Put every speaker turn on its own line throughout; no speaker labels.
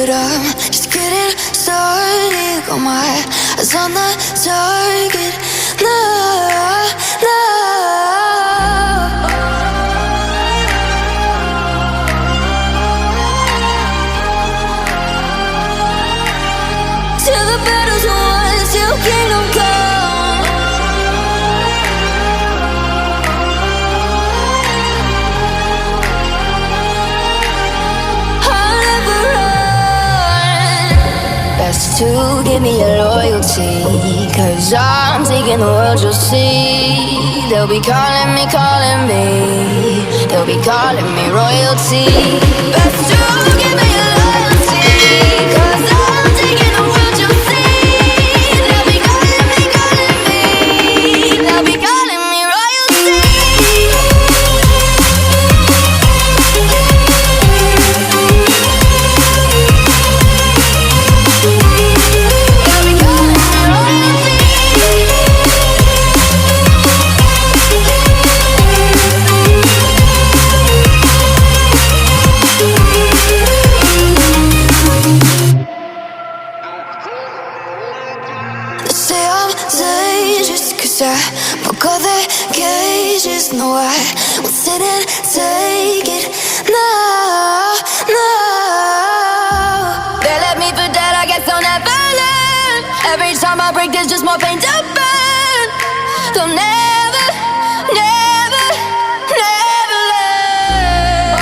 but I'm just getting started. Got my eyes on the target. No, no. Till the battle's won, till kingdom come. I'll never run. Best to give me your loyalty, 'cause I'm taking the world, you'll see. They'll be calling me, calling me. They'll be calling me royalty. Best to give me your loyalty, 'cause I'm taking the world, you'll see. They'll be calling me, calling me. They'll be calling me royalty. They'll be calling me royalty. They say I'm dangerous 'cause I broke all their cages. No, I won't sit and take it. No, no. They left me for dead, I guess I'll never learn. Every time I break, there's just more pain to burn. They'll never, never, never learn.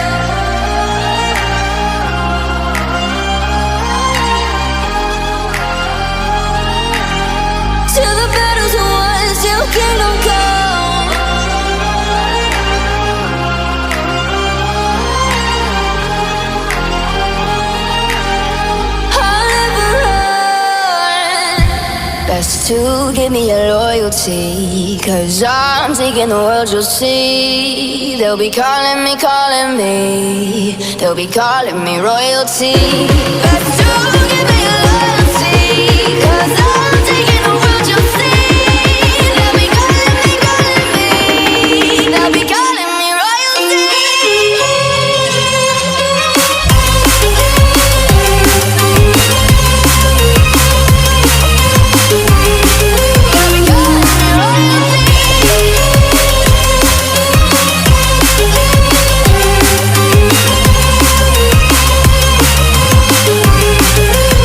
Till the battle's won, till kingdom come. I'll never run. Best to give me your loyalty, 'cause I'm taking the world, you'll see. They'll be calling me, calling me. They'll be calling me royalty. Best to give me your loyalty, 'cause I'm taking the world, you'll see. They'll be calling me, calling me. They'll be calling me royalty. They'll be calling me royalty.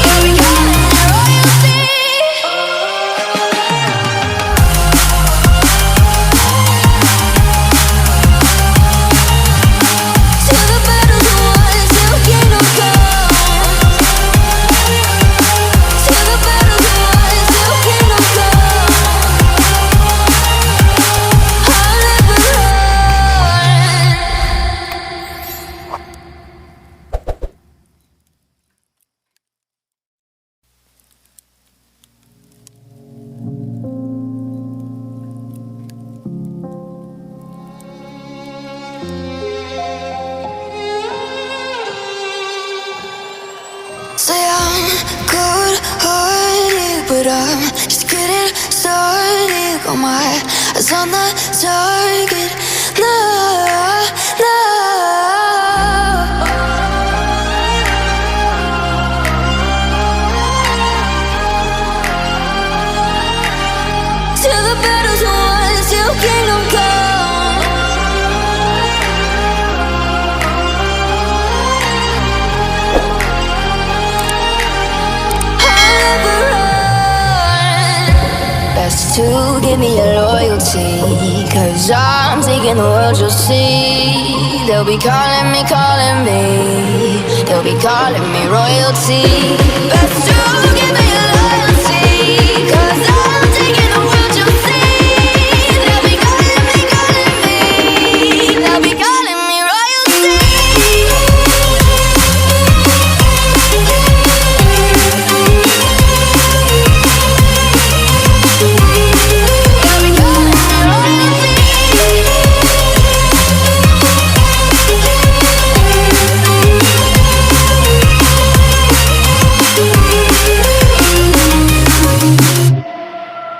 They'll be calling me royalty. Till the battle's won, till kingdom come. Till the battle's won, till kingdom come. I'll never run. Say I'm good-hearted, but I'm just getting started. Got my eyes on the target. No, no. Till the battle's won, till kingdom come. I'll never run. Best to give me your loyalty, 'cause I'm taking the world, you'll see. They'll be calling me, calling me. They'll be calling me royalty. Best to